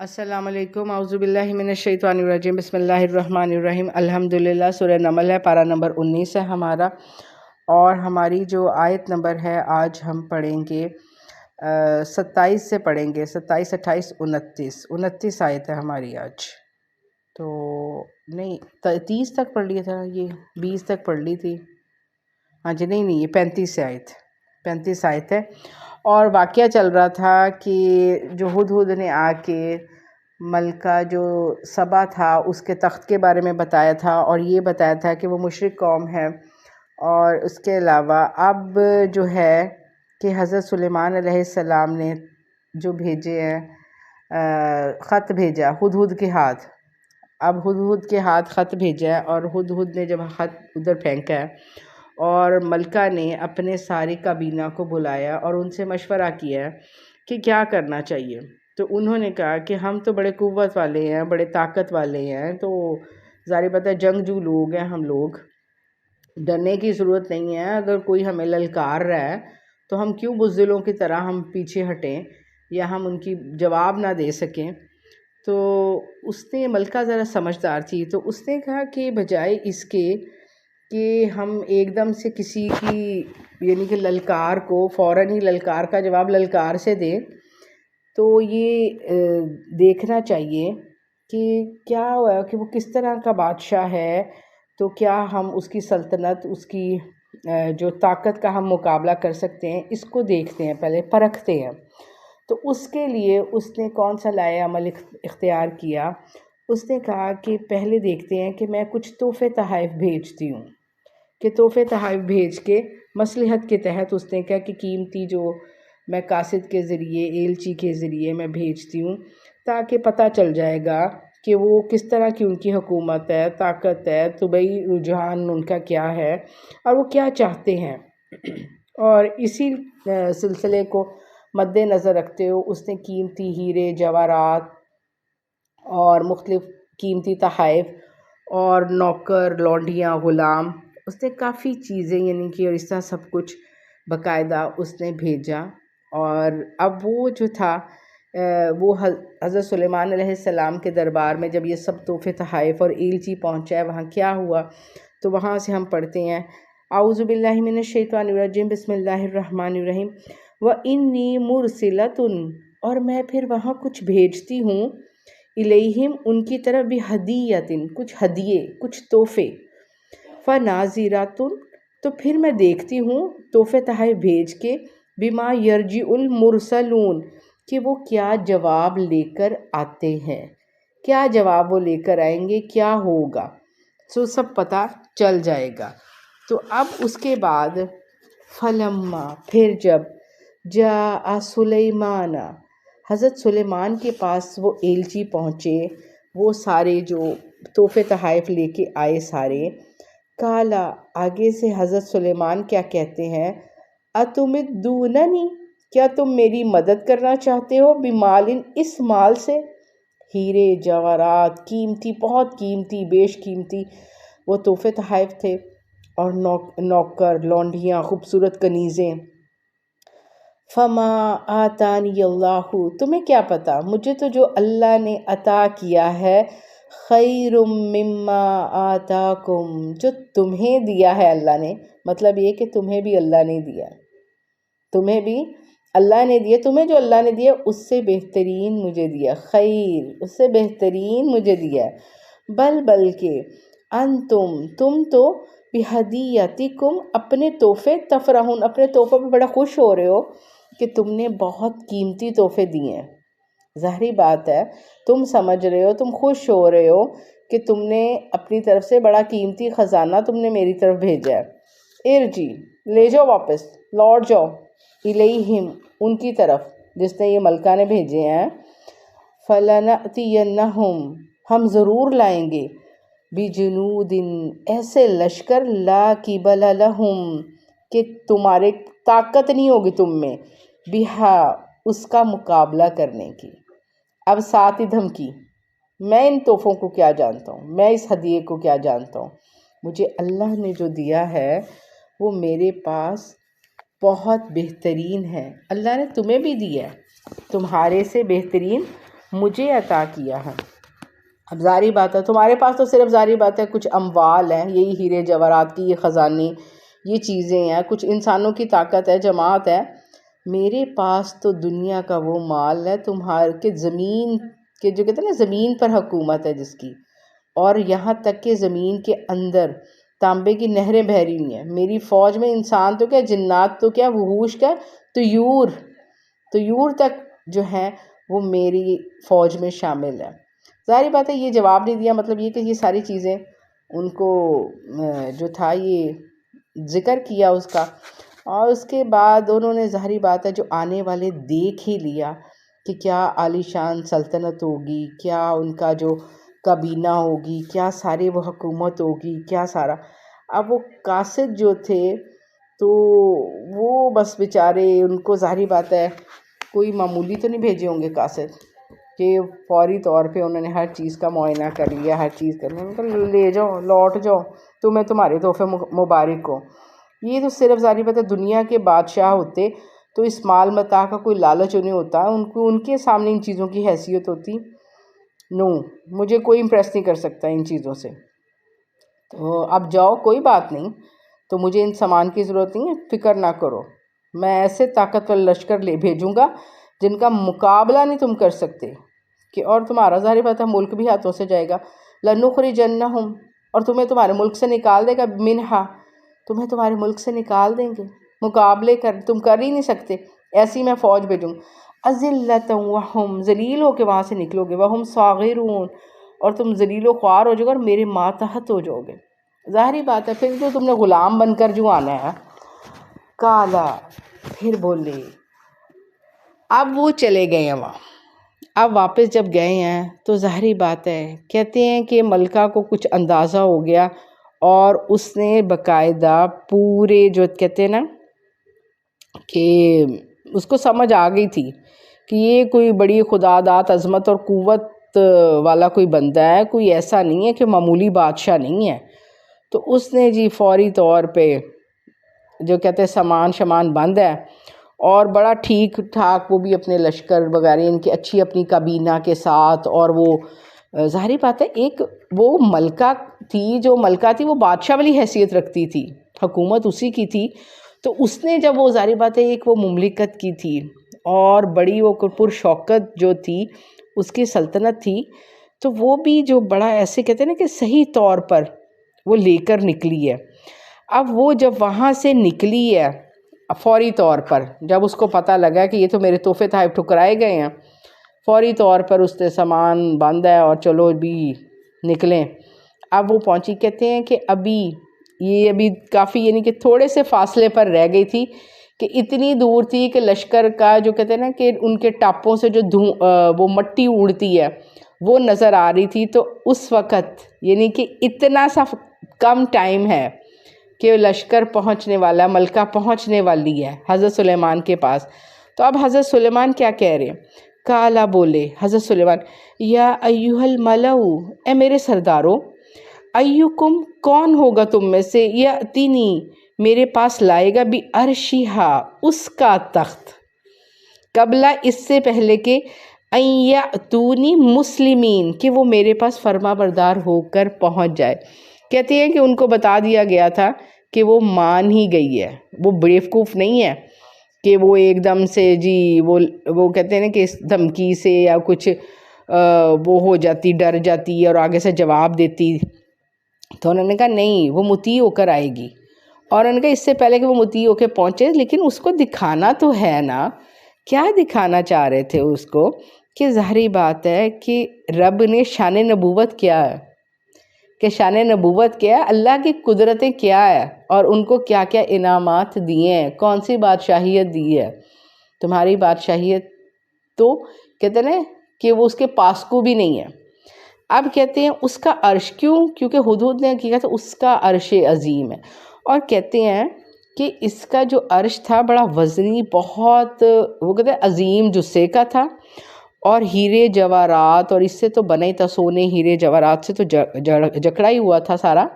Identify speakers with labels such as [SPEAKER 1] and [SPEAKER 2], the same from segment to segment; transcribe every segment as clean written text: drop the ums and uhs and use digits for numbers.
[SPEAKER 1] السلام علیکم، اعوذ باللہ من الشیطان الرجیم، بسم اللہ الرحمن الرحیم۔ الحمدللہ سورہ نمل ہے، پارہ نمبر 19 ہے ہمارا، اور ہماری جو آیت نمبر ہے آج ہم پڑھیں گے 27 سے پڑھیں گے، 27 28 29 آیت ہے ہماری آج۔ تو نہیں 30 تک پڑھ لیا تھا، یہ 20 تک پڑھ لی تھی، ہاں جی نہیں یہ 35 آیت ہے۔ اور واقعہ چل رہا تھا کہ جو ہدہد نے آ کے ملکہ جو سبا تھا اس کے تخت کے بارے میں بتایا تھا، اور یہ بتایا تھا کہ وہ مشرک قوم ہے، اور اس کے علاوہ اب جو ہے کہ حضرت سلیمان علیہ السلام نے جو بھیجے ہیں خط بھیجا ہدہد کے ہاتھ، اب ہدہد کے ہاتھ خط بھیجا ہے، اور ہدہد نے جب خط ادھر پھینکا ہے اور ملکہ نے اپنے سارے کابینہ کو بلایا اور ان سے مشورہ کیا کہ کیا کرنا چاہیے، تو انہوں نے کہا کہ ہم تو بڑے قوت والے ہیں، بڑے طاقت والے ہیں، تو ظاہر بات ہے جنگجو لوگ ہیں، ہم لوگ ڈرنے کی ضرورت نہیں ہے، اگر کوئی ہمیں للکار رہا ہے تو ہم کیوں بزدلوں کی طرح ہم پیچھے ہٹیں یا ہم ان کی جواب نہ دے سکیں۔ تو اس نے ملکہ ذرا سمجھدار تھی، تو اس نے کہا کہ بجائے اس کے کہ ہم ایک دم سے کسی کی یعنی کہ للکار کو فوراً ہی للکار کا جواب للکار سے دیں، تو یہ دیکھنا چاہیے کہ کیا ہوا کہ وہ کس طرح کا بادشاہ ہے، تو کیا ہم اس کی سلطنت، اس کی جو طاقت کا ہم مقابلہ کر سکتے ہیں، اس کو دیکھتے ہیں، پہلے پرکھتے ہیں۔ تو اس کے لیے اس نے کون سا لائے عمل اختیار کیا، اس نے کہا کہ پہلے دیکھتے ہیں کہ میں کچھ تحفے تحائف بھیجتی ہوں، کہ تحفے تحائف بھیج کے مصلحت کے تحت اس نے کہا کہ قیمتی جو میں قاصد کے ذریعے ایلچی کے ذریعے میں بھیجتی ہوں، تاکہ پتہ چل جائے گا کہ وہ کس طرح کی ان کی حکومت ہے، طاقت ہے، طبعی رجحان ان کا کیا ہے اور وہ کیا چاہتے ہیں۔ اور اسی سلسلے کو مد نظر رکھتے ہوئے اس نے قیمتی ہیرے جواہرات اور مختلف قیمتی تحائف اور نوکر لونڈیاں غلام، اس نے کافی چیزیں یعنی کہ اور اس طرح سب کچھ باقاعدہ اس نے بھیجا۔ اور اب وہ جو تھا وہ حضرت سلیمان علیہ السلام کے دربار میں جب یہ سب تحفے تحائف اور ایلچی پہنچا ہے، وہاں کیا ہوا، تو وہاں سے ہم پڑھتے ہیں اعوذ باللہ من الشیطان الرجیم، بسم اللہ الرحمن الرحیم۔ وَإِنِّي مُرْسِلَةٌ، اور میں پھر وہاں کچھ بھیجتی ہوں، الیہم ان کی طرف بھی ہدیۃ، کچھ ہدیے، کچھ تحفے، فَنَاظِرَةٌ، تو پھر میں دیکھتی ہوں تحفے تحائف بھیج کے، بما یرجع المرسلون، کہ وہ کیا جواب لے کر آتے ہیں، کیا جواب وہ لے کر آئیں گے، کیا ہوگا، سو سب پتہ چل جائے گا۔ تو اب اس کے بعد فلما، پھر جب جاء سلیمان، حضرت سلیمان کے پاس وہ ایلچی پہنچے، وہ سارے جو تحفے تحائف لے کے آئے سارے، کالا، آگے سے حضرت سلیمان کیا کہتے ہیں، اتمدوننی، کیا تم میری مدد کرنا چاہتے ہو، بمال، اس مال سے، ہیرے جواہرات، قیمتی، بہت قیمتی، بیش قیمتی وہ تحفے تحائف تھے، اور نوکر لونڈیاں، خوبصورت کنیزیں۔ فما آتانی اللہ، تمہیں کیا پتا، مجھے تو جو اللہ نے عطا کیا ہے، خیر مما آتاکم، جو تمہیں دیا ہے اللہ نے، مطلب یہ کہ تمہیں بھی اللہ نے دیا، تمہیں بھی اللہ نے دیا، تمہیں جو اللہ نے دیا اس سے بہترین مجھے دیا، خیر، اس سے بہترین مجھے دیا، بلکہ تم تو بہدیتکم، اپنے تحفے، تفرحون، اپنے تحفوں پہ بڑا خوش ہو رہے ہو کہ تم نے بہت قیمتی تحفے دیے ہیں، ظاہری بات ہے تم سمجھ رہے ہو، تم خوش ہو رہے ہو کہ تم نے اپنی طرف سے بڑا قیمتی خزانہ تم نے میری طرف بھیجا ہے، ارجی، لے جاؤ واپس، لوٹ جاؤ، الیہم، ان کی طرف جس نے یہ ملکہ نے بھیجے ہیں، فلنأتینہم، ہم ضرور لائیں گے، بجنود، ایسے لشکر، لا قبل لہم، کہ تمہارے طاقت نہیں ہوگی تم میں، بہا، اس کا مقابلہ کرنے کی۔ اب ساتھ ہی دھمکی، میں ان تحفوں کو کیا جانتا ہوں، میں اس ہدیے کو کیا جانتا ہوں، مجھے اللہ نے جو دیا ہے وہ میرے پاس بہت بہترین ہے، اللہ نے تمہیں بھی دیا ہے، تمہارے سے بہترین مجھے عطا کیا ہے۔ اب ظاہری بات ہے تمہارے پاس تو صرف ظاہری بات ہے کچھ اموال ہیں، یہی ہیرے جواہرات کی یہ خزانے، یہ چیزیں ہیں، کچھ انسانوں کی طاقت ہے، جماعت ہے۔ میرے پاس تو دنیا کا وہ مال ہے تمہارے کے زمین کے، جو کہتے ہیں نا زمین پر حکومت ہے جس کی، اور یہاں تک کہ زمین کے اندر تانبے کی نہریں بہہ رہی ہوئی ہیں۔ میری فوج میں انسان تو کیا، جنات تو کیا، وحوش کیا، طیور تک جو ہیں وہ میری فوج میں شامل ہے۔ ظاہری بات ہے یہ جواب نہیں دیا، مطلب یہ کہ یہ ساری چیزیں ان کو جو تھا یہ ذکر کیا اس کا، اور اس کے بعد انہوں نے ظاہری بات ہے جو آنے والے دیکھ ہی لیا کہ کیا عالی شان سلطنت ہوگی، کیا ان کا جو کابینہ ہوگی، کیا سارے وہ حکومت ہوگی، کیا سارا۔ اب وہ قاصد جو تھے تو وہ بس بیچارے، ان کو ظاہری بات ہے کوئی معمولی تو نہیں بھیجے ہوں گے قاصد کہ فوری طور پہ انہوں نے ہر چیز کا معائنہ کر لیا، ہر چیز کر لیا، لے جاؤ، لوٹ جاؤ، تمہیں تمہارے تحفے مبارک ہو۔ یہ تو صرف ظاہری بات ہے دنیا کے بادشاہ ہوتے تو اس مال متاع کا کوئی لالچ نہیں ہوتا، ان کے سامنے ان چیزوں کی حیثیت ہوتی۔ مجھے کوئی امپریس نہیں کر سکتا ان چیزوں سے، تو اب جاؤ، کوئی بات نہیں، تو مجھے ان سامان کی ضرورت نہیں ہے، فکر نہ کرو، میں ایسے طاقتور لشکر لے بھیجوں گا جن کا مقابلہ نہیں تم کر سکتے، کہ اور تمہارا ظاہر بات ہے ملک بھی ہاتھوں سے جائے گا۔ لَنُخْرِجَنَّهُمْ، اور تمہیں تمہارے ملک سے نکال دے گا، منہا، تمہیں تمہارے ملک سے نکال دیں گے، مقابلے تم کر ہی نہیں سکتے، ایسی میں فوج بھیجوں۔ أَذِلَّةً وَهُمْ، ذلیل ہو کے وہاں سے نکلو گے، وَهُمْ صَاغِرُونَ، اور تم ذلیل و خوار ہو جاؤ گے اور میرے ماتحت ہو جاؤ گے۔ ظاہری بات ہے پھر تو تم نے غلام بن کر جو آنا ہے۔ کالا، پھر بولے، اب وہ چلے گئے ہیں وہاں، اب واپس جب گئے ہیں تو ظاہری بات ہے کہتے ہیں کہ ملکہ کو کچھ اندازہ ہو گیا، اور اس نے باقاعدہ پورے جو کہتے ہیں نا کہ اس کو سمجھ آ گئی تھی کہ یہ کوئی بڑی خداداد عظمت اور قوت والا کوئی بندہ ہے، کوئی ایسا نہیں ہے کہ معمولی بادشاہ نہیں ہے۔ تو اس نے جی فوری طور پہ جو کہتے ہیں سامان شمان بند ہے، اور بڑا ٹھیک ٹھاک وہ بھی اپنے لشکر وغیرہ ان کی اچھی اپنی کابینہ کے ساتھ، اور وہ ظاہری بات ہے ایک وہ ملکہ تھی، جو ملکہ تھی وہ بادشاہ والی حیثیت رکھتی تھی، حکومت اسی کی تھی، تو اس نے جب وہ ظاہری بات ہے ایک وہ مملکت کی تھی اور بڑی وہ پر شوکت جو تھی اس کی سلطنت تھی، تو وہ بھی جو بڑا ایسے کہتے ہیں نا کہ صحیح طور پر وہ لے کر نکلی ہے۔ اب وہ جب وہاں سے نکلی ہے فوری طور پر، جب اس کو پتہ لگا کہ یہ تو میرے تحفے تحائف ٹھکرائے گئے ہیں، فوری طور پر اس نے سامان بند ہے اور چلو بھی نکلیں۔ اب وہ پہنچی، کہتے ہیں کہ ابھی کافی یعنی کہ تھوڑے سے فاصلے پر رہ گئی تھی، کہ اتنی دور تھی کہ لشکر کا جو کہتے ہیں نا کہ ان کے ٹاپوں سے جو وہ مٹی اڑتی ہے وہ نظر آ رہی تھی۔ تو اس وقت یعنی کہ اتنا سا کم ٹائم ہے کہ لشکر پہنچنے والا، ملکہ پہنچنے والی ہے حضرت سلیمان کے پاس۔ تو اب حضرت سلیمان کیا کہہ رہے ہیں؟ کالا، بولے حضرت سلیمان، یا ایھا الملؤ، اے میرے سردارو، ایکم، کون ہوگا تم میں سے، یاتینی، میرے پاس لائے گا، بعرشھا، اس کا تخت، قبل، اس سے پہلے کہ ان یاتونی مسلمین، کہ وہ میرے پاس فرما بردار ہو کر پہنچ جائے۔ کہتے ہیں کہ ان کو بتا دیا گیا تھا کہ وہ مان ہی گئی ہے، وہ بیوقوف نہیں ہے کہ وہ ایک دم سے جی وہ کہتے ہیں نا کہ اس دھمکی سے یا کچھ وہ ہو جاتی، ڈر جاتی اور آگے سے جواب دیتی۔ تو انہوں نے کہا نہیں، وہ مطیع ہو کر آئے گی، اور انہوں نے کہا اس سے پہلے کہ وہ مطیع ہو کے پہنچے لیکن اس کو دکھانا تو ہے نا۔ کیا دکھانا چاہ رہے تھے اس کو؟ کہ ظاہری بات ہے کہ رب نے شان نبوت کیا ہے، کہ شان نبوت کیا ہے، اللہ کی قدرتیں کیا ہے، اور ان کو کیا کیا انعامات دیے ہیں، کون سی بادشاہیت دی ہے۔ تمہاری بادشاہیت تو کہتے ہیں کہ وہ اس کے پاس کو بھی نہیں ہے۔ اب کہتے ہیں اس کا عرش، کیونکہ حدود نے کیا تھا اس کا عرش عظیم ہے، اور کہتے ہیں کہ اس کا جو عرش تھا بڑا وزنی، بہت وہ کہتے ہیں عظیم جثے کا تھا، اور ہیرے جواہرات، اور اس سے تو بنا ہی تھا، سونے ہیرے جواہرات سے تو جکڑا ہی ہوا تھا سارا۔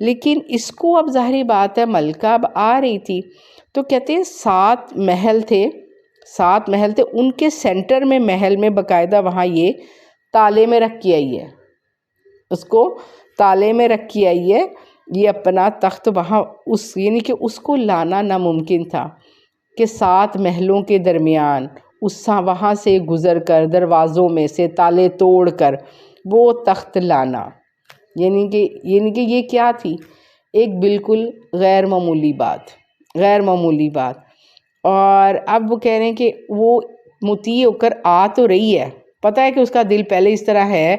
[SPEAKER 1] لیکن اس کو اب ظاہری بات ہے ملکہ اب آ رہی تھی، تو کہتے ہیں 7 محل تھے، 7 محل تھے، ان کے سینٹر میں محل میں باقاعدہ وہاں یہ تالے میں رکھ کے آئی ہے، اس کو تالے میں رکھ کے آئی ہے یہ اپنا تخت وہاں، یعنی کہ اس کو لانا ناممکن تھا کہ 7 محلوں کے درمیان وہاں سے گزر کر دروازوں میں سے تالے توڑ کر وہ تخت لانا، یعنی کہ یہ کیا تھی، ایک بالکل غیر معمولی بات۔ اور اب وہ کہہ رہے ہیں کہ وہ مطیع ہو کر آ تو رہی ہے، پتہ ہے کہ اس کا دل پہلے اس طرح ہے،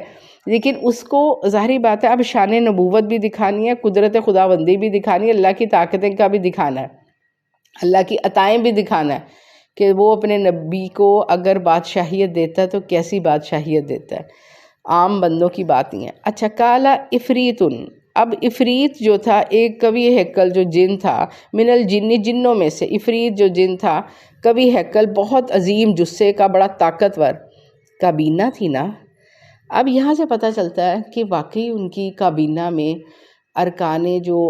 [SPEAKER 1] لیکن اس کو ظاہری بات ہے اب شان نبوت بھی دکھانی ہے، قدرت خداوندی بھی دکھانی ہے، اللہ کی طاقتیں کا بھی دکھانا ہے، اللہ کی عطائیں بھی دکھانا ہے کہ وہ اپنے نبی کو اگر بادشاہیت دیتا ہے تو کیسی بادشاہیت دیتا ہے، عام بندوں کی بات نہیں ہے۔ اچھا، کالا افریتن، اب افریت جو تھا ایک کبھی ہیکل جو جن تھا، من الجن، جنوں میں سے افریت جو جن تھا، کبھی ہیکل بہت عظیم جثے کا، بڑا طاقتور کابینہ تھی نا۔ اب یہاں سے پتہ چلتا ہے کہ واقعی ان کی کابینہ میں ارکان جو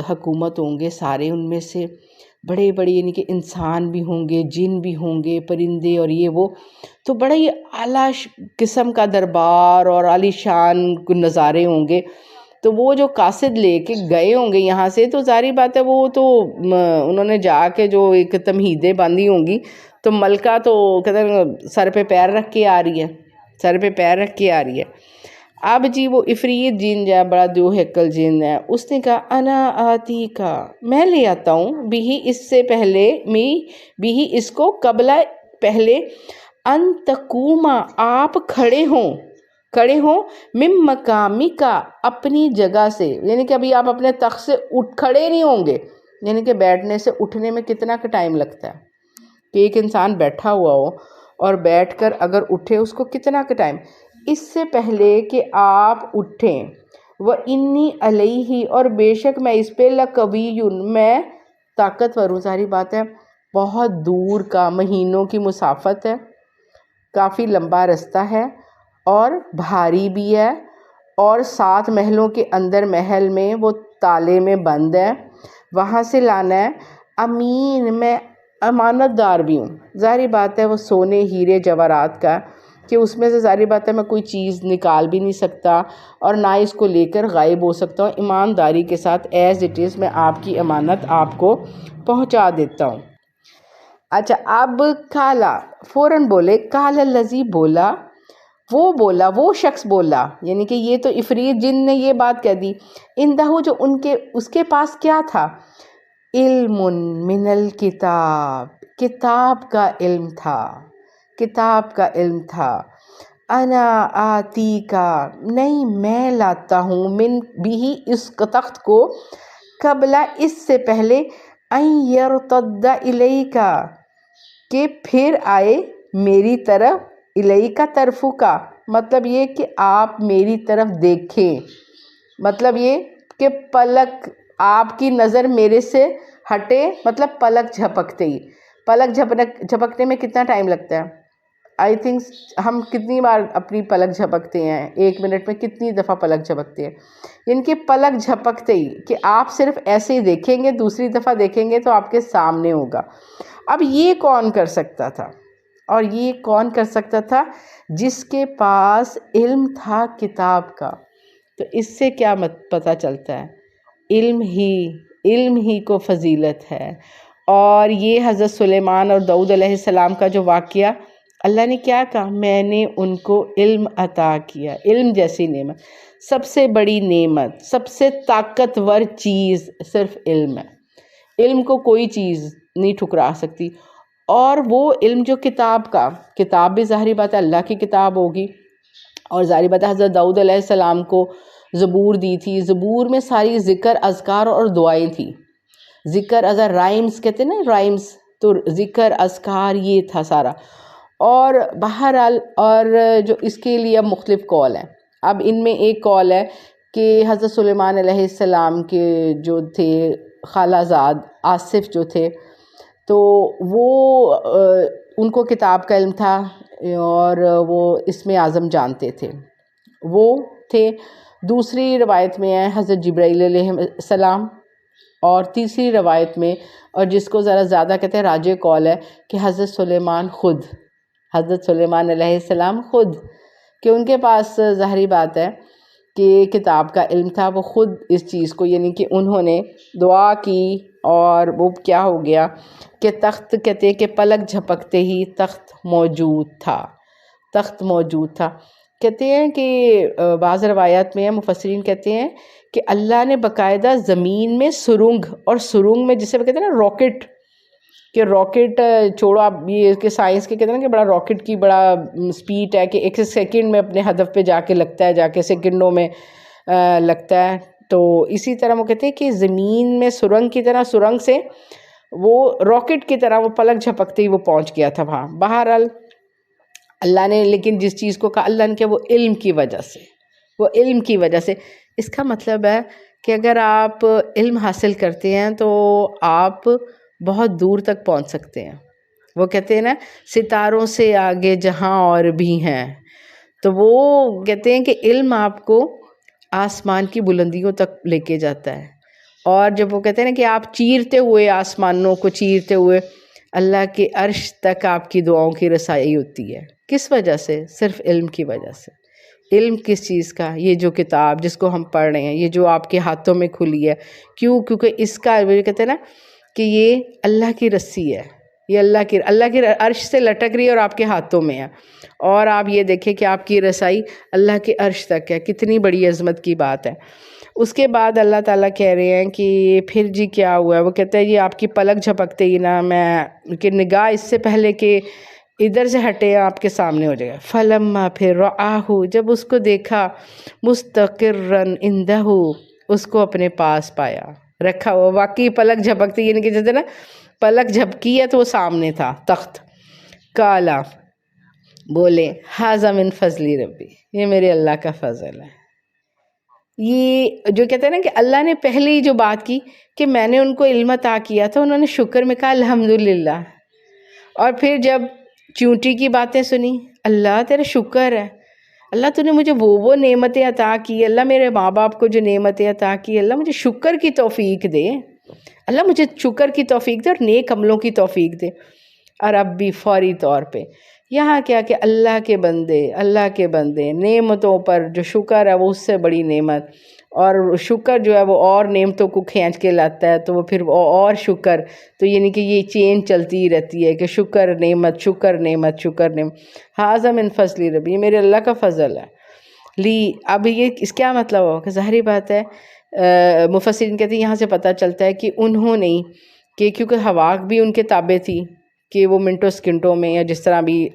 [SPEAKER 1] حکومت ہوں گے سارے، ان میں سے بڑے بڑے یعنی کہ انسان بھی ہوں گے، جن بھی ہوں گے، پرندے اور یہ وہ، تو بڑا ہی اعلیٰ قسم کا دربار اور عالی شان نظارے ہوں گے۔ تو وہ جو قاصد لے کے گئے ہوں گے یہاں سے، تو ظاہری بات ہے وہ تو انہوں نے جا کے جو ایک تمہیدیں باندھی ہوں گی، تو ملکہ تو کہتے ہیں سر پہ پیر رکھ کے آ رہی ہے، اب جی وہ افریت جن جو بڑا جو ہیکل جن ہے، اس نے کہا انا آتی کا، میں لے آتا ہوں، بھی اس سے پہلے، بھی اس کو قبلہ پہلے، ان تقوما، آپ کھڑے ہوں، من مقامی کا، اپنی جگہ سے، یعنی کہ ابھی آپ اپنے تخت سے کھڑے نہیں ہوں گے، یعنی کہ بیٹھنے سے اٹھنے میں کتنا کا ٹائم لگتا ہے کہ ایک انسان بیٹھا ہوا ہو اور بیٹھ کر اگر اٹھے اس کو کتنا کا ٹائم، اس سے پہلے کہ آپ اٹھیں، وَإِنِّي عَلَيْهِ، اور بے شک میں اس پہ لَقَوِيٌّ، میں طاقتور ہوں۔ ظاہری بات ہے بہت دور کا، مہینوں کی مسافت ہے، کافی لمبا رستہ ہے اور بھاری بھی ہے، اور 7 محلوں کے اندر محل میں وہ تالے میں بند ہے، وہاں سے لانا ہے، امین، میں امانت دار بھی ہوں۔ ظاہری بات ہے وہ سونے ہیرے جواہرات کا، کہ اس میں سے ظاہری بات ہے میں کوئی چیز نکال بھی نہیں سکتا اور نہ اس کو لے کر غائب ہو سکتا ہوں، ایمانداری کے ساتھ ایز اٹ از میں آپ کی امانت آپ کو پہنچا دیتا ہوں۔ اچھا، اب کالا، فوراً بولے، کالا الذی، بولا، وہ شخص بولا، یعنی کہ یہ تو افریت جن نے یہ بات کہہ دی، اندہو، جو اس کے پاس کیا تھا، علم من الکتاب، کتاب کا علم تھا، انا آتی کا، نہیں میں لاتا ہوں، من بھی اس تخت کو، قبلہ، اس سے پہلے، ان یرتد الیکا، کہ پھر آئے میری طرف، الیکا طرفو کا، مطلب یہ کہ آپ میری طرف دیکھیں، مطلب یہ کہ پلک، آپ کی نظر میرے سے ہٹے، مطلب پلک جھپکتے ہی، پلک جھپکنے میں کتنا ٹائم لگتا ہے، آئی تھنک ہم کتنی بار اپنی پلک جھپکتے ہیں، 1 منٹ میں کتنی دفعہ پلک جھپکتے ہیں، ان کے پلک جھپکتے ہی کہ آپ صرف ایسے ہی دیکھیں گے، دوسری دفعہ دیکھیں گے تو آپ کے سامنے ہوگا۔ اب یہ کون کر سکتا تھا، اور یہ کون کر سکتا تھا، جس کے پاس علم تھا کتاب کا، تو اس سے کیا پتہ چلتا ہے، علم ہی کو فضیلت ہے، اور یہ حضرت سلیمان اور داؤد علیہ السلام کا جو واقعہ، اللہ نے کیا کہا، میں نے ان کو علم عطا کیا، علم جیسی نعمت، سب سے بڑی نعمت، سب سے طاقتور چیز صرف علم ہے، علم کو کوئی چیز نہیں ٹھکرا سکتی، اور وہ علم جو کتاب بھی ظاہری بات ہے اللہ کی کتاب ہوگی، اور ظاہری بات ہے حضرت داؤد علیہ السلام کو زبور دی تھی، زبور میں ساری ذکر، اذکار اور دعائیں تھی، ذکر رائمز کہتے ہیں نا، رائمز، تو ذکر، اذکار، یہ تھا سارا، اور بہرحال، اور جو اس کے لیے اب مختلف قول ہیں، اب ان میں ایک قول ہے کہ حضرت سلیمان علیہ السلام کے جو تھے خالہ زاد آصف جو تھے، تو وہ ان کو کتاب کا علم تھا، اور وہ اسم اعظم جانتے تھے، وہ تھے۔ دوسری روایت میں ہے حضرت جبرائیل علیہ السلام، اور تیسری روایت میں، اور جس کو ذرا زیادہ کہتے ہیں راجع قول ہے، کہ حضرت سلیمان علیہ السلام خود، کہ ان کے پاس ظاہری بات ہے کہ کتاب کا علم تھا، وہ خود اس چیز کو، یعنی کہ انہوں نے دعا کی اور وہ کیا ہو گیا کہ تخت، کہتے ہیں کہ پلک جھپکتے ہی تخت موجود تھا، کہتے ہیں کہ بعض روایات میں مفسرین کہتے ہیں کہ اللہ نے باقاعدہ زمین میں سرنگ، اور سرنگ میں جسے وہ کہتے ہیں نا راکٹ، کہ راکٹ چھوڑو آپ، یہ کہ سائنس کے کہتے ہیں نا کہ بڑا راکٹ کی بڑا سپیڈ ہے کہ ایک سیکنڈ میں اپنے ہدف پہ جا کے لگتا ہے، جا کے سیکنڈوں میں لگتا ہے. تو اسی طرح وہ کہتے ہیں کہ زمین میں سرنگ کی طرح، سرنگ سے وہ راکٹ کی طرح وہ پلک جھپکتے ہی وہ پہنچ گیا تھا وہاں. بہرحال اللہ نے، لیکن جس چیز کو کہا اللہ نے، کہ وہ علم کی وجہ سے. اس کا مطلب ہے کہ اگر آپ علم حاصل کرتے ہیں تو آپ بہت دور تک پہنچ سکتے ہیں. وہ کہتے ہیں نا ستاروں سے آگے جہاں اور بھی ہیں، تو وہ کہتے ہیں کہ علم آپ کو آسمان کی بلندیوں تک لے کے جاتا ہے. اور جب وہ کہتے ہیں نا کہ آپ چیرتے ہوئے، آسمانوں کو چیرتے ہوئے اللہ کے عرش تک آپ کی دعاؤں کی رسائی ہوتی ہے. کس وجہ سے؟ صرف علم کی وجہ سے. علم کس چیز کا؟ یہ جو کتاب جس کو ہم پڑھ رہے ہیں، یہ جو آپ کے ہاتھوں میں کھلی ہے. کیونکہ اس کا کہتے ہیں نا کہ یہ اللہ کی رسی ہے، یہ اللہ کی عرش سے لٹک رہی ہے اور آپ کے ہاتھوں میں ہے. اور آپ یہ دیکھیں کہ آپ کی رسائی اللہ کے عرش تک ہے. کتنی بڑی عظمت کی بات ہے. اس کے بعد اللہ تعالیٰ کہہ رہے ہیں کہ پھر جی کیا ہوا ہے؟ وہ کہتے ہیں یہ آپ کی پلک جھپکتے ہی نا، میں کہ نگاہ اس سے پہلے کہ ادھر سے ہٹے آپ کے سامنے ہو جائے گا. فلما، پھر رآہ، جب اس کو دیکھا، مستقرن عندہ، اس کو اپنے پاس پایا، رکھا ہوا. واقعی پلک جھپکتی، یعنی کہ جیسے نا پلک جھپکی ہے تو وہ سامنے تھا تخت. کالا، بولے ھذا من فضل ربی، یہ میرے اللہ کا فضل ہے. یہ جو کہتے ہیں نا کہ اللہ نے پہلے ہی جو بات کی کہ میں نے ان کو علم عطا کیا تھا، انہوں نے شکر میں کہا الحمدللہ. اور پھر جب چونٹی کی باتیں سنی، اللہ تیرا شکر ہے، اللہ تو نے مجھے وہ نعمتیں عطا کی، اللہ میرے ماں باپ کو جو نعمتیں عطا کی، اللہ مجھے شکر کی توفیق دے، اللہ مجھے شکر کی توفیق دے اور نیک عملوں کی توفیق دے. اور اب بھی فوری طور پہ یہاں کیا کہ اللہ کے بندے نعمتوں پر جو شکر ہے وہ اس سے بڑی نعمت، اور شکر جو ہے وہ اور نعمتوں کو کھینچ کے لاتا ہے، تو وہ پھر اور شکر، تو یعنی کہ یہ چین چلتی رہتی ہے کہ شکر نعمت، شکر نعمت، شکر نعمت. ھذا من فضل ربی، یہ میرے اللہ کا فضل ہے. اب یہ اس کیا مطلب ہو کہ ظاہری بات ہے، مفسرین کہتے ہیں یہاں سے پتہ چلتا ہے کہ انہوں نے، کہ کیونکہ ہوا بھی ان کے تابع تھی، کہ وہ منٹوں سکنٹوں میں یا جس طرح بھی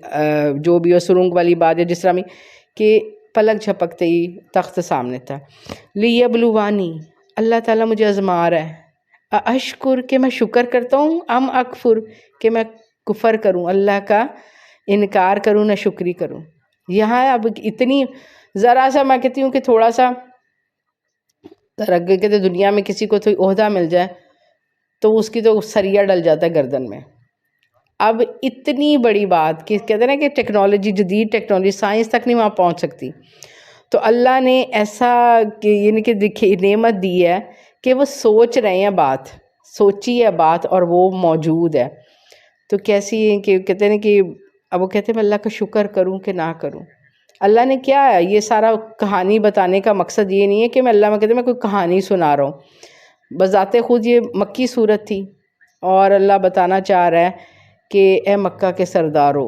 [SPEAKER 1] جو بھی سرنگ والی بات ہے، جس طرح بھی کہ پلک جھپکتے ہی تخت سامنے تھا. لیبلوانی، اللہ تعالیٰ مجھے آزما رہا ہے، اشکر، کہ میں شکر کرتا ہوں، ام اکفر، کہ میں کفر کروں، اللہ کا انکار کروں، نہ شکری کروں. یہاں اب اتنی ذرا سا میں کہتی ہوں کہ تھوڑا سا ترقی کہتے دنیا میں کسی کو تو عہدہ مل جائے تو اس کی تو سریا ڈل جاتا ہے گردن میں. اب اتنی بڑی بات کہ کہتے ہیں نا کہ ٹیکنالوجی، جدید ٹیکنالوجی، سائنس تک نہیں وہاں پہنچ سکتی، تو اللہ نے ایسا کہ یعنی کہ نعمت دی ہے کہ وہ سوچ رہے ہیں بات، سوچی ہے بات اور وہ موجود ہے. تو کیسی ہے کہ کہتے ہیں کہ اب وہ کہتے ہیں میں اللہ کا شکر کروں کہ نہ کروں. اللہ نے کیا ہے، یہ سارا کہانی بتانے کا مقصد یہ نہیں ہے کہ میں اللہ میں کہتے ہیں میں کوئی کہانی سنا رہا ہوں. بذات خود یہ مکی صورت تھی اور اللہ بتانا چاہ رہا ہے کہ اے مکہ کے سردارو،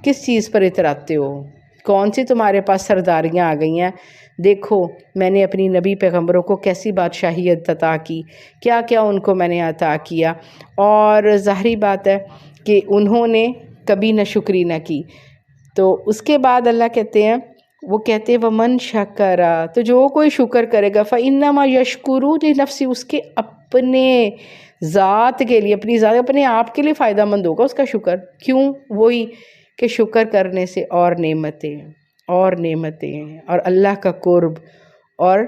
[SPEAKER 1] کس چیز پر اتراتے ہو؟ کون سی تمہارے پاس سرداریاں آ گئی ہیں؟ دیکھو میں نے اپنی نبی پیغمبروں کو کیسی بادشاہیت عطا کی، کیا کیا ان کو میں نے عطا کیا، اور ظاہری بات ہے کہ انہوں نے کبھی نہ شکری نہ کی. تو اس کے بعد اللہ کہتے ہیں، وہ کہتے ہیں وَمَن شَكَرَ، تو جو کوئی شکر کرے گا فَإِنَّمَا يَشْكُرُ لِنَفْسِهِ، اس کے اپنے ذات کے لیے، اپنی ذات، اپنے آپ کے لیے فائدہ مند ہوگا اس کا شکر. کیوں؟ وہی کہ شکر کرنے سے اور نعمتیں اور اللہ کا قرب اور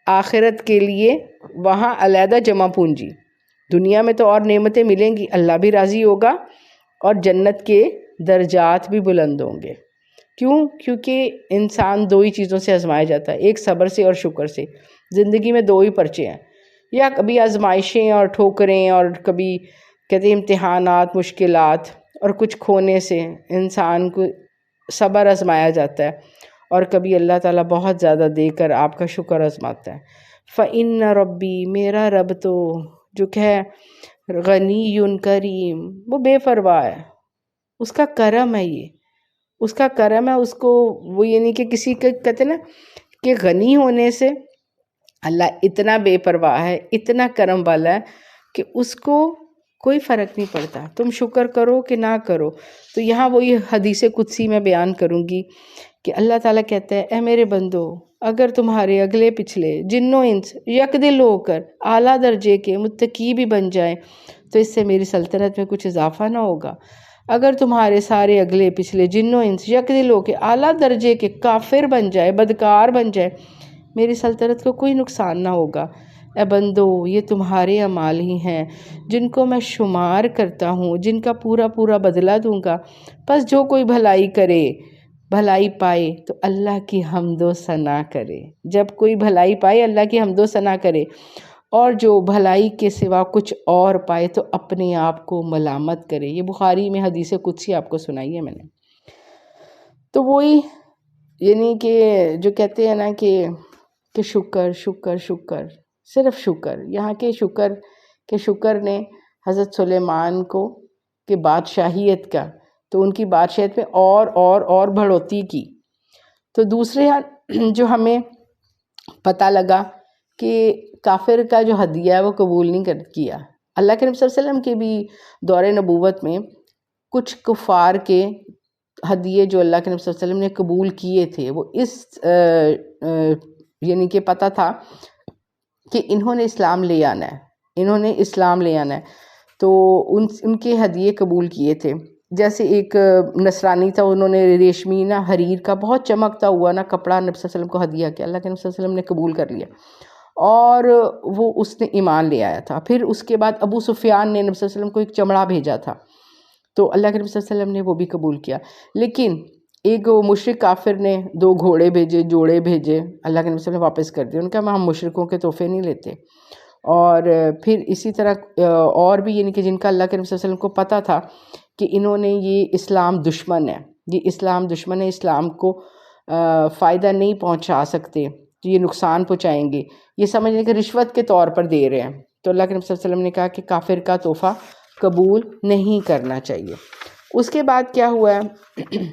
[SPEAKER 1] آخرت کے لیے وہاں علیحدہ جمع پونجی. دنیا میں تو اور نعمتیں ملیں گی، اللہ بھی راضی ہوگا اور جنت کے درجات بھی بلند ہوں گے. کیوں؟ کیونکہ انسان دو ہی چیزوں سے آزمایا جاتا ہے، ایک صبر سے اور شکر سے. زندگی میں دو ہی پرچے ہیں، یا کبھی آزمائشیں اور ٹھوکریں اور کبھی کہتے ہیں امتحانات، مشکلات اور کچھ کھونے سے انسان کو صبر آزمایا جاتا ہے، اور کبھی اللہ تعالیٰ بہت زیادہ دے کر آپ کا شکر آزماتا ہے۔ فَإِنَّ رَبِّی، میرا رب تو جو کہ ہے غنی کریم، وہ بے پرواہ ہے، اس کا کرم ہے، یہ اس کا کرم ہے، اس کو وہ یہ نہیں کہ کسی کے کہتے نا کہ غنی ہونے سے اللہ اتنا بے پرواہ ہے، اتنا کرم والا ہے کہ اس کو کوئی فرق نہیں پڑتا تم شکر کرو کہ نہ کرو۔ تو یہاں وہی حدیث قدسی میں بیان کروں گی کہ اللہ تعالیٰ کہتا ہے اے میرے بندو، اگر تمہارے اگلے پچھلے جنوں انس یک دل ہو کر اعلیٰ درجے کے متقی بھی بن جائیں تو اس سے میری سلطنت میں کچھ اضافہ نہ ہوگا۔ اگر تمہارے سارے اگلے پچھلے جنوں انس یک دل ہو کے اعلیٰ درجے کے کافر بن جائے، بدکار بن جائے، میری سلطنت کو کوئی نقصان نہ ہوگا۔ اے بندو، یہ تمہارے اعمال ہی ہیں جن کو میں شمار کرتا ہوں، جن کا پورا پورا بدلہ دوں گا۔ پس جو کوئی بھلائی کرے، بھلائی پائے تو اللہ کی حمد و ثنا کرے۔ جب کوئی بھلائی پائے اللہ کی حمد و ثنا کرے، اور جو بھلائی کے سوا کچھ اور پائے تو اپنے آپ کو ملامت کرے۔ یہ بخاری میں حدیث قدسی آپ کو سنائی ہے میں نے۔ تو وہی یعنی کہ جو کہتے ہیں نا کہ شکر شکر شکر، صرف شکر، یہاں کے شکر نے حضرت سلیمان کو کہ بادشاہیت کا، تو ان کی بادشاہیت میں اور بڑھوتی کی۔ تو دوسرے جو ہمیں پتہ لگا کہ کافر کا جو ہدیہ ہے وہ قبول نہیں کیا۔ اللہ کے نبی صلی اللہ علیہ وسلم کے بھی دور نبوت میں کچھ کفار کے ہدیے جو اللہ کے نبی صلی اللہ علیہ وسلم نے قبول کیے تھے، وہ اس یعنی کہ پتہ تھا کہ انہوں نے اسلام لے آنا ہے، تو ان کے ہدیے قبول کیے تھے۔ جیسے ایک نصرانی تھا، انہوں نے ریشمی نا حریر کا بہت چمکتا ہوا نا کپڑا نبی صلی اللہ علیہ وسلم کو ہدیہ کیا، اللہ کے نبی صلی اللہ علیہ وسلم نے قبول کر لیا اور وہ اس نے ایمان لے آیا تھا۔ پھر اس کے بعد ابو سفیان نے نبی صلی اللہ علیہ وسلم کو ایک چمڑا بھیجا تھا، تو اللہ کے نبی صلی اللہ علیہ وسلم نے وہ بھی قبول کیا۔ لیکن ایک مشرک کافر نے 2 گھوڑے بھیجے، جوڑے بھیجے، اللہ کے نبی صلی اللہ علیہ وسلم نے واپس کر دیا، ان کا ہم مشرکوں کے تحفے نہیں لیتے۔ اور پھر اسی طرح اور بھی یعنی کہ جن کا اللہ کے نبی صلی اللہ علیہ وسلم کو پتہ تھا کہ انہوں نے یہ اسلام دشمن ہے، اسلام کو فائدہ نہیں پہنچا سکتے، تو یہ نقصان پہنچائیں گے، یہ سمجھنے کہ رشوت کے طور پر دے رہے ہیں، تو اللہ کے نبی صلی اللہ علیہ وسلم نے کہا کہ کافر کا تحفہ قبول نہیں کرنا چاہیے۔ اس کے بعد کیا ہوا ہے؟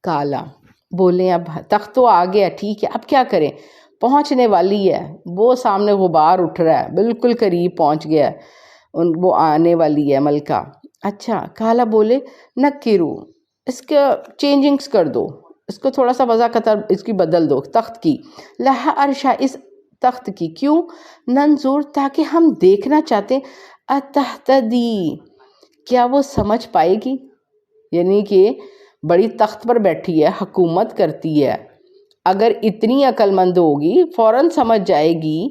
[SPEAKER 1] کالا بولیں اب تخت تو آ گیا، ٹھیک ہے، اب کیا کریں، پہنچنے والی ہے، وہ سامنے غبار اٹھ رہا ہے، بالکل قریب پہنچ گیا ہے، وہ آنے والی ہے ملکہ۔ اچھا، کالا بولے نکرو، اس کا چینجنگز کر دو، اس کو تھوڑا سا وضع قطر اس کی بدل دو، تخت کی، لہا عرشا، اس تخت کی، کیوں؟ ننظر، تاکہ ہم دیکھنا چاہتے اتہتدی، کیا وہ سمجھ پائے گی؟ یعنی کہ بڑی تخت پر بیٹھی ہے، حکومت کرتی ہے، اگر اتنی عقل مند ہوگی فوراً سمجھ جائے گی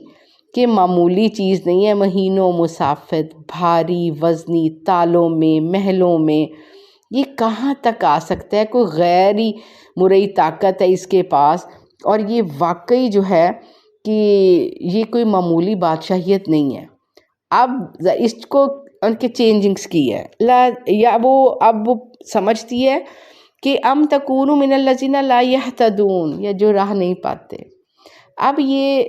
[SPEAKER 1] کہ معمولی چیز نہیں ہے، مہینوں مسافت، بھاری وزنی تالوں میں، محلوں میں، یہ کہاں تک آ سکتا ہے، کوئی غیر ہی مرئی طاقت ہے اس کے پاس، اور یہ واقعی جو ہے کہ یہ کوئی معمولی بادشاہیت نہیں ہے۔ اب اس کو ان کے چینجنگز کی ہے، یا اب وہ سمجھتی ہے کہ ام تکون من الذین لا یہتدون، یا جو راہ نہیں پاتے۔ اب یہ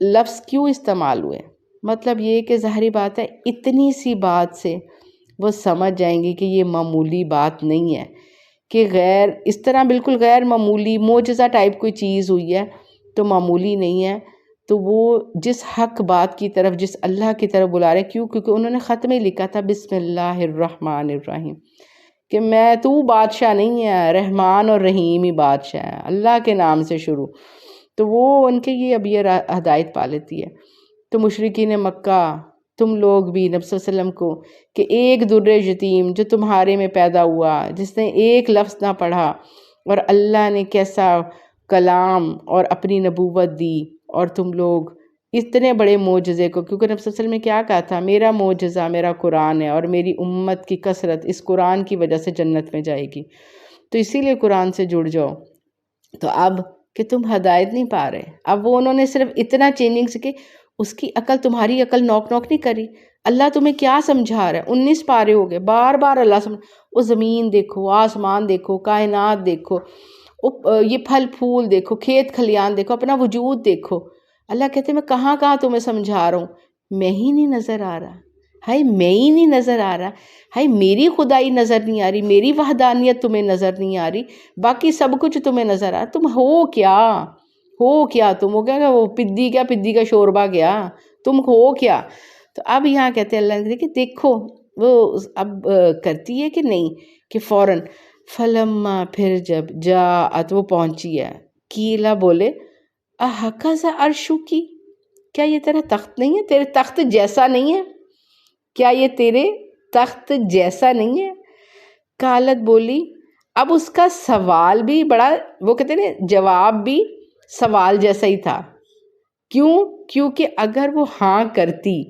[SPEAKER 1] لفظ کیوں استعمال ہوئے؟ مطلب یہ کہ ظاہری بات ہے اتنی سی بات سے وہ سمجھ جائیں گے کہ یہ معمولی بات نہیں ہے، کہ اس طرح بالکل غیر معمولی معجزہ ٹائپ کوئی چیز ہوئی ہے تو معمولی نہیں ہے۔ تو وہ جس حق بات کی طرف، جس اللہ کی طرف بلا رہے، کیونکہ انہوں نے خط میں لکھا تھا بسم اللہ الرحمن الرحیم، کہ تو بادشاہ نہیں ہے، رحمان اور رحیم ہی بادشاہ ہے، اللہ کے نام سے شروع، تو وہ ان کے اب یہ ہدایت پا لیتی ہے۔ تو مشرکین مکہ، تم لوگ بھی نبی صلی اللہ علیہ وسلم کو کہ ایک در یتیم جو تمہارے میں پیدا ہوا، جس نے ایک لفظ نہ پڑھا، اور اللہ نے کیسا کلام اور اپنی نبوت دی، اور تم لوگ اتنے بڑے معجزے کو، کیونکہ نبی صلی اللہ علیہ وسلم نے کیا کہا تھا، میرا معجزہ میرا قرآن ہے، اور میری امت کی کثرت اس قرآن کی وجہ سے جنت میں جائے گی، تو اسی لیے قرآن سے جڑ جاؤ۔ تو اب کہ تم ہدایت نہیں پا رہے، اب وہ انہوں نے صرف اتنا چینجنگ سے کہ اس کی عقل تمہاری عقل نوک نوک نہیں کری. اللہ تمہیں کیا سمجھا رہا ہے؟ 19 پارے ہو گئے، بار بار اللہ وہ زمین دیکھو، آسمان دیکھو، کائنات دیکھو، یہ پھل پھول دیکھو، کھیت کھلیان دیکھو، اپنا وجود دیکھو. اللہ کہتے ہیں میں کہاں کہاں تمہیں سمجھا رہا ہوں، میں ہی نہیں نظر آ رہا. ہائے میں ہی نہیں نظر آ رہا، ہائے میری خدائی نظر نہیں آ رہی، میری وحدانیت تمہیں نظر نہیں آ رہی، باقی سب کچھ تمہیں نظر آ رہا. تم ہو کیا تم ہو کیا وہ پدی کا شوربہ کیا، تم ہو کیا. تو اب یہاں کہتے ہیں اللہ کہ دیکھو وہ اب کرتی ہے کہ نہیں، کہ فوراً فلما پھر جب جاءت وہ پہنچی ہے، کیلا بولے احکذا عرشکی، کیا یہ تیرا تخت نہیں ہے، تیرے تخت جیسا نہیں ہے، کیا یہ تیرے تخت جیسا نہیں ہے. قالت بولی، اب اس کا سوال بھی بڑا، وہ کہتے ہیں نا جواب بھی سوال جیسا ہی تھا. کیونکہ اگر وہ ہاں کرتی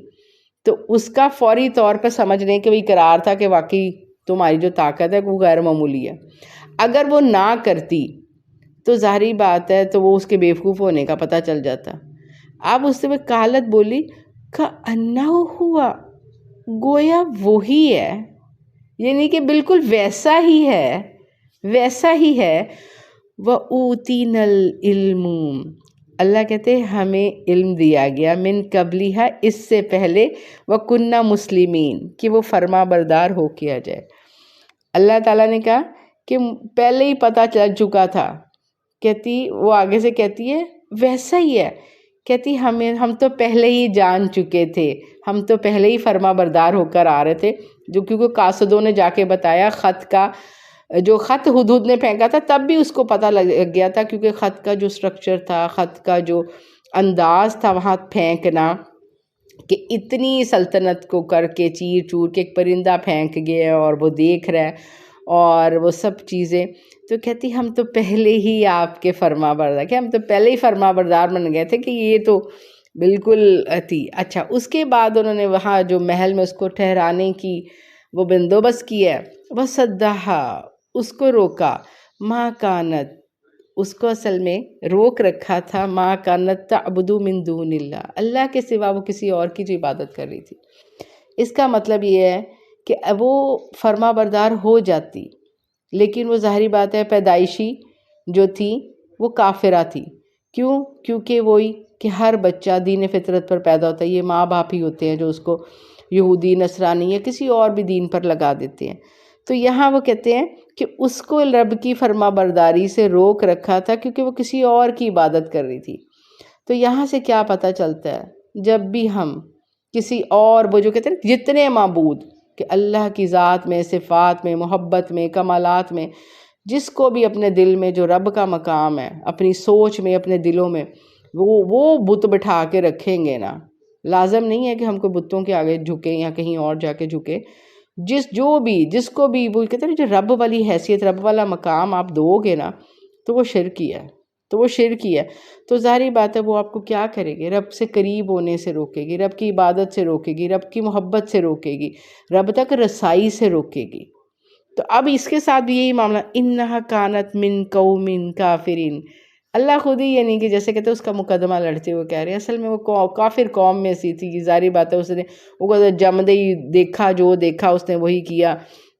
[SPEAKER 1] تو اس کا فوری طور پہ سمجھنے کے وہ اقرار تھا کہ واقعی تمہاری جو طاقت ہے وہ غیر معمولی ہے. اگر وہ نہ کرتی تو ظاہری بات ہے تو وہ اس کے بیوقوف ہونے کا پتہ چل جاتا. اب اس سے وہ قالت بولی کأنہ ہوا، گویا وہی ہے، یعنی کہ بالکل ویسا ہی ہے. وَأُوتِينَا الْعِلْمُ، اللہ کہتے ہیں ہمیں علم دیا گیا، من قبلہا اس سے پہلے، وَكُنَّا مُسْلِمِينَ کہ وہ فرما بردار ہو کیا جائے. اللہ تعالیٰ نے کہا کہ پہلے ہی پتہ چل چکا تھا. کہتی وہ آگے سے کہتی ہے ویسا ہی ہے، کہتی ہم تو پہلے ہی جان چکے تھے، ہم تو پہلے ہی فرما بردار ہو کر آ رہے تھے. جو کیونکہ قاصدوں نے جا کے بتایا، جو خط ہدہد نے پھینکا تھا تب بھی اس کو پتہ لگ گیا تھا، کیونکہ خط کا جو سٹرکچر تھا، خط کا جو انداز تھا وہاں پھینکنا، کہ اتنی سلطنت کو کر کے چیر چور کے ایک پرندہ پھینک گیا اور وہ دیکھ رہا ہے اور وہ سب چیزیں. تو کہتی ہم تو پہلے ہی آپ کے فرما بردار، کہ ہم تو پہلے ہی فرما بردار بن گئے تھے کہ یہ تو بالکل تھی. اچھا، اس کے بعد انہوں نے وہاں جو محل میں اس کو ٹھہرانے کی وہ بندوبست کی ہے، وَصَدَّهَا اس کو روکا، مَا كَانَتْ اس کو اصل میں روک رکھا تھا، مَا كَانَتْ تَعْبُدُ مِن دُونِ اللَّهِ اللہ کے سوا وہ کسی اور کی جو عبادت کر رہی تھی. اس کا مطلب یہ ہے کہ وہ فرما بردار ہو جاتی، لیکن وہ ظاہری بات ہے پیدائشی جو تھی وہ کافرہ تھی. کیونکہ وہی کہ ہر بچہ دین فطرت پر پیدا ہوتا ہے، یہ ماں باپ ہی ہوتے ہیں جو اس کو یہودی، نصرانی یا کسی اور بھی دین پر لگا دیتے ہیں. تو یہاں وہ کہتے ہیں کہ اس کو رب کی فرما برداری سے روک رکھا تھا کیونکہ وہ کسی اور کی عبادت کر رہی تھی. تو یہاں سے کیا پتہ چلتا ہے، جب بھی ہم کسی اور، وہ جو کہتے ہیں جتنے معبود، کہ اللہ کی ذات میں، صفات میں، محبت میں، کمالات میں، جس کو بھی اپنے دل میں جو رب کا مقام ہے، اپنی سوچ میں، اپنے دلوں میں وہ بت بٹھا کے رکھیں گے نا. لازم نہیں ہے کہ ہم کو بتوں کے آگے جھکیں یا کہیں اور جا کے جھکیں. جس کو بھی وہ کہتے ہیں جو رب والی حیثیت، رب والا مقام آپ دو گے نا، تو وہ شرک ہی ہے. تو ظاہری بات ہے وہ آپ کو کیا کرے گی، رب سے قریب ہونے سے روکے گی، رب کی عبادت سے روکے گی، رب کی محبت سے روکے گی، رب تک رسائی سے روکے گی. تو اب اس کے ساتھ بھی یہی معاملہ، انہا کانت من قوم کافرین، اللہ خود ہی یعنی کہ جیسے کہتے ہیں اس کا مقدمہ لڑتے ہوئے کہہ رہے ہیں اصل میں وہ کافر قوم میں سی تھی. ظاہری بات ہے اس نے وہ جمدے ہی دیکھا، جو دیکھا اس نے وہی کیا،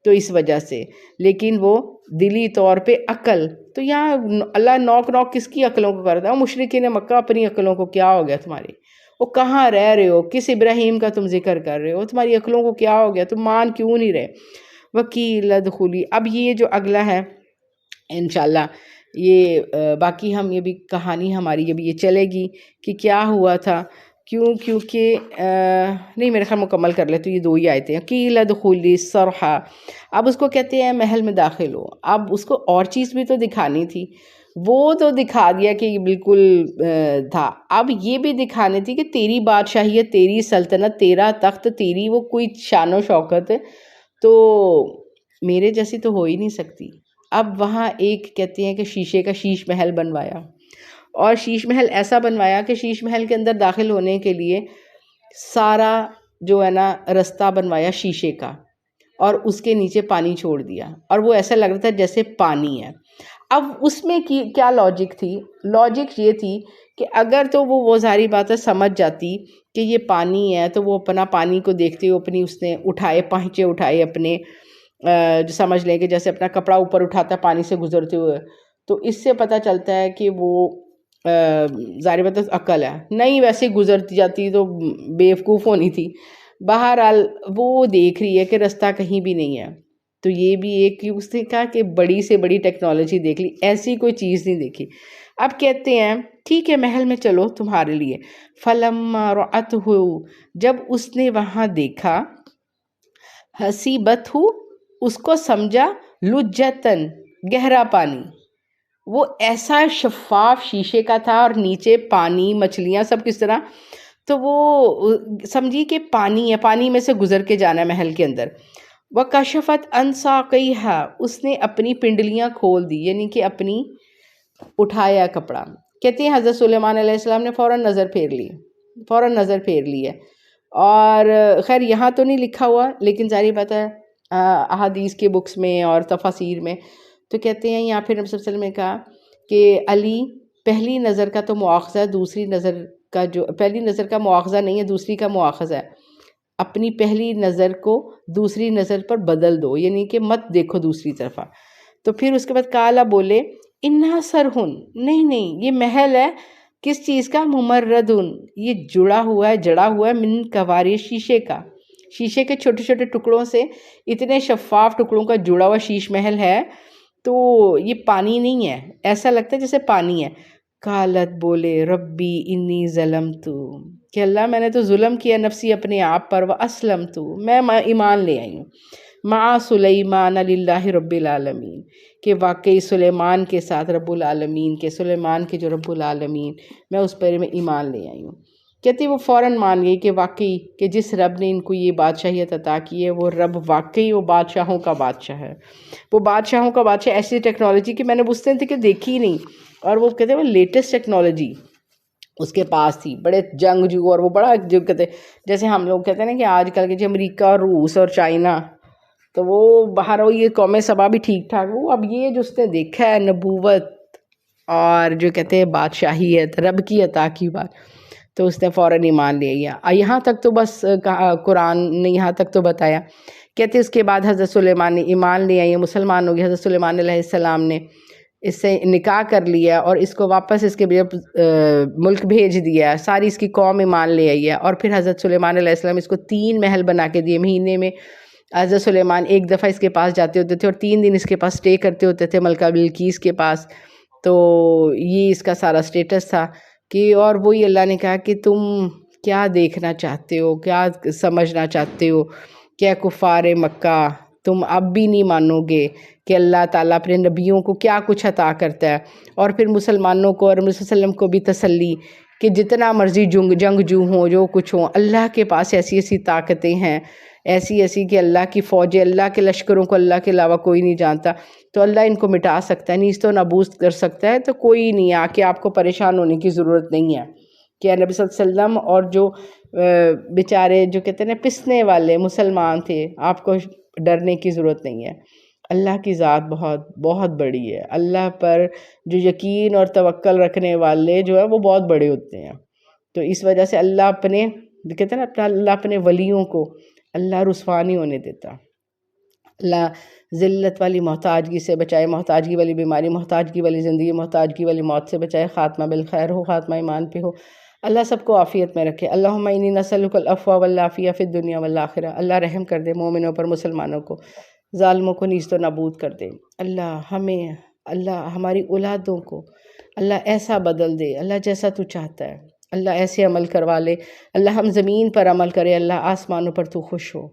[SPEAKER 1] تو اس وجہ سے. لیکن وہ دلی طور پہ عقل، تو یہاں اللہ نوک کس کی عقلوں کو کرتا ہے؟ وہ مشرکین مکہ اپنی عقلوں کو، کیا ہو گیا تمہاری، وہ کہاں رہ رہے ہو، کس ابراہیم کا تم ذکر کر رہے ہو، تمہاری عقلوں کو کیا ہو گیا، تم مان کیوں نہیں رہے. وکیل ادخلی، اب یہ جو اگلا ہے انشاءاللہ یہ باقی ہم یہ بھی کہانی ہماری یہ چلے گی کہ کیا ہوا تھا، کیونکہ نہیں میرے خیال مکمل کر لے تو یہ 2 ہی آیتیں ہیں. قیل ادخلی الصرح، اب اس کو کہتے ہیں محل میں داخل ہو. اب اس کو اور چیز بھی تو دکھانی تھی، وہ تو دکھا دیا کہ یہ بالکل تھا. اب یہ بھی دکھانی تھی کہ تیری بادشاہیت، تیری سلطنت، تیرا تخت، تیری وہ کوئی شان و شوکت تو میرے جیسی تو ہو ہی نہیں سکتی. اب وہاں ایک کہتے ہیں کہ شیشے کا شیش محل بنوایا، اور شیش محل ایسا بنوایا کہ شیش محل کے اندر داخل ہونے کے لیے سارا جو ہے نا رستہ بنوایا شیشے کا، اور اس کے نیچے پانی چھوڑ دیا، اور وہ ایسا لگ رہا تھا جیسے پانی ہے. اب اس میں کیا لاجک تھی؟ لاجک یہ تھی کہ اگر تو وہ ساری باتیں سمجھ جاتی کہ یہ پانی ہے، تو وہ اپنا پانی کو دیکھتے ہوئے اپنی اس نے اٹھائے پہنچے اٹھائے اپنے، جو سمجھ لیں کہ جیسے اپنا کپڑا اوپر اٹھاتا ہے پانی سے گزرتے ہوئے، تو اس سے پتہ چلتا ہے کہ وہ ظاہر بات عقل ہے، نہیں ویسے گزرتی جاتی تو بیوقوف ہونی تھی۔ بہرحال وہ دیکھ رہی ہے کہ رستہ کہیں بھی نہیں ہے، تو یہ بھی ایک اس نے کہا کہ بڑی سے بڑی ٹیکنالوجی دیکھ لی، ایسی کوئی چیز نہیں دیکھی۔ اب کہتے ہیں ٹھیک ہے محل میں چلو تمہارے لیے، فلما رأتہ، جب اس نے وہاں دیکھا، حسیبتہ، اس کو سمجھا، لجتن، گہرا پانی، وہ ایسا شفاف شیشے کا تھا اور نیچے پانی، مچھلیاں، سب کس طرح، تو وہ سمجھی کہ پانی ہے، پانی میں سے گزر کے جانا ہے محل کے اندر۔ وَكَشَفَتْ عَنْ سَاقَيْهَا، اس نے اپنی پنڈلیاں کھول دی، یعنی کہ اپنی اٹھایا کپڑا۔ کہتے ہیں حضرت سلیمان علیہ السلام نے فوراً نظر پھیر لی ہے، اور خیر یہاں تو نہیں لکھا ہوا لیکن ظاہر بات ہے احادیث کے بکس میں اور تفاسیر میں تو کہتے ہیں یہاں پھر نبی صلی اللہ علیہ وسلم نے کہا کہ علی پہلی نظر کا تو مواخذہ ہے، دوسری نظر کا پہلی نظر کا مواخذہ نہیں ہے، دوسری کا مواخذہ ہے۔ اپنی پہلی نظر کو دوسری نظر پر بدل دو، یعنی کہ مت دیکھو دوسری طرف۔ تو پھر اس کے بعد کالا بولے انہا سرہن، نہیں یہ محل ہے، کس چیز کا؟ ممردن، یہ جڑا ہوا ہے من کواری، شیشے کے چھوٹے چھوٹے ٹکڑوں سے، اتنے شفاف ٹکڑوں کا جڑا ہوا شیش محل ہے، تو یہ پانی نہیں ہے، ایسا لگتا ہے جیسے پانی ہے۔ قالت بولے ربی انی ظلمت، کہ اللہ میں نے تو ظلم کیا نفسی اپنے آپ پر، واسلمت، میں ایمان لے آئی ہوں، مع سلیمان للہ رب العالمین، کہ واقعی سلیمان کے ساتھ رب العالمین کے، سلیمان کے جو رب العالمین، میں اس پر میں ایمان لے آئی ہوں۔ کہتی وہ فوراً مان گئی کہ واقعی کہ جس رب نے ان کو یہ بادشاہیت عطا کی ہے وہ رب واقعی وہ بادشاہوں کا بادشاہ ہے، وہ بادشاہوں کا بادشاہ، ایسی ٹیکنالوجی کہ میں نے اس دن کہ دیکھی ہی نہیں، اور وہ کہتے ہیں وہ لیٹسٹ ٹیکنالوجی اس کے پاس تھی، بڑے جنگجو، اور وہ بڑا جو کہتے جیسے ہم لوگ کہتے ہیں نا کہ آج کل کے جو امریکہ اور روس اور چائنا، تو وہ باہر ہو یہ قوم سبا بھی ٹھیک ٹھاک، وہ اب یہ جو اس نے دیکھا ہے نبوت اور جو کہتے ہیں بادشاہیت رب کی عطا کی بات، تو اس نے فوراً ایمان لے لیا۔ یہاں تک تو بس قرآن نے یہاں تک تو بتایا۔ کہتے اس کے بعد حضرت سلیمان نے ایمان لے آئی، مسلمان ہو گیا، حضرت سلیمان علیہ السلام نے اس سے نکاح کر لیا اور اس کو واپس اس کے ملک بھیج دیا، ساری اس کی قوم ایمان لے آئی ہے، اور پھر حضرت سلیمان علیہ السلام اس کو 3 محل بنا کے دیے۔ مہینے میں حضرت سلیمان ایک دفعہ اس کے پاس جاتے ہوتے تھے اور 3 دن اس کے پاس سٹے کرتے ہوتے تھے، ملکہ بلقیس کے پاس۔ تو یہ اس کا سارا سٹیٹس تھا کہ، اور وہی اللہ نے کہا کہ تم کیا دیکھنا چاہتے ہو، کیا سمجھنا چاہتے ہو، کیا کفار مکہ تم اب بھی نہیں مانو گے کہ اللہ تعالیٰ اپنے نبیوں کو کیا کچھ عطا کرتا ہے؟ اور پھر مسلمانوں کو اور رسول صلی اللہ علیہ وسلم کو بھی تسلی کہ جتنا مرضی جنگجو ہوں، جو کچھ ہوں، اللہ کے پاس ایسی ایسی طاقتیں ہیں، ایسی کہ اللہ کی فوجیں، اللہ کے لشکروں کو اللہ کے علاوہ کوئی نہیں جانتا، تو اللہ ان کو مٹا سکتا ہے، نیست و نابود کر سکتا ہے، تو کوئی نہیں آ کے آپ کو پریشان ہونے کی ضرورت نہیں ہے کہ نبی صلی اللہ علیہ وسلم اور جو بیچارے جو کہتے ہیں نا پسنے والے مسلمان تھے، آپ کو ڈرنے کی ضرورت نہیں ہے۔ اللہ کی ذات بہت بہت بڑی ہے، اللہ پر جو یقین اور توکل رکھنے والے جو ہے وہ بہت بڑے ہوتے ہیں، تو اس وجہ سے اللہ اپنے کہتے ہیں نا اللہ اپنے ولیوں کو اللہ رسوا نہیں ہونے دیتا۔ اللہ ذلت والی محتاجگی سے بچائے، محتاجگی والی بیماری، محتاجگی والی زندگی، محتاجگی والی موت سے بچائے، خاتمہ بالخیر ہو، خاتمہ ایمان پہ ہو، اللہ سب کو عافیت میں رکھے۔ اللہم انی نسألک العفو والعافیہ فی الدنیا والآخرہ، اللہ رحم کر دے مومنوں پر، مسلمانوں کو، ظالموں کو نیست و نابود کر دے۔ اللہ ہمیں، اللہ ہماری اولادوں کو اللہ ایسا بدل دے اللہ جیسا تو چاہتا ہے، اللہ ایسے عمل کروا لے، اللہ ہم زمین پر عمل کرے، اللہ آسمانوں پر تو خوش ہو۔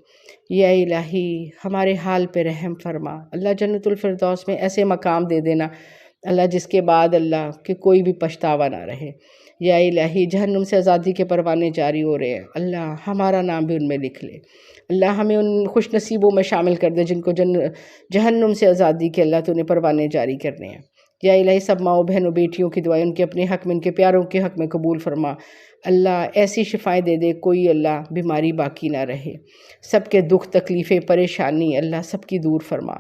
[SPEAKER 1] یا الہی ہمارے حال پہ رحم فرما، اللہ جنت الفردوس میں ایسے مقام دے دینا اللہ جس کے بعد اللہ کہ کوئی بھی پچھتاوا نہ رہے۔ یا الہی جہنم سے آزادی کے پروانے جاری ہو رہے ہیں، اللہ ہمارا نام بھی ان میں لکھ لے، اللہ ہمیں ان خوش نصیبوں میں شامل کر دے جن کو جہنم سے آزادی کے اللہ تو نے پروانے جاری کرنے ہیں۔ یا الہی سب ماؤں بہنوں بیٹیوں کی دعائیں ان کے اپنے حق میں، ان کے پیاروں کے حق میں قبول فرما، اللہ ایسی شفائیں دے دے کوئی اللہ بیماری باقی نہ رہے، سب کے دکھ تکلیفیں پریشانی اللہ سب کی دور فرما۔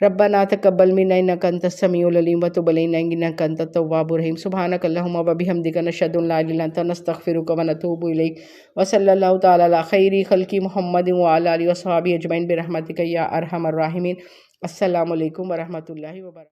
[SPEAKER 1] ربنا تقبل منا انك انت السميع العليم وتب علينا انك انت التواب الرحيم سبحانك اللهم وبحمدك نشهد ان لا اله الا انت نستغفرك ونتوب اليك وصلى الله تعالى على خير خلق محمد وعلى اله وصحبه اجمعين برحمتك يا ارحم الراحمين. السلام علیکم ورحمۃ اللہ وبرکاتہ.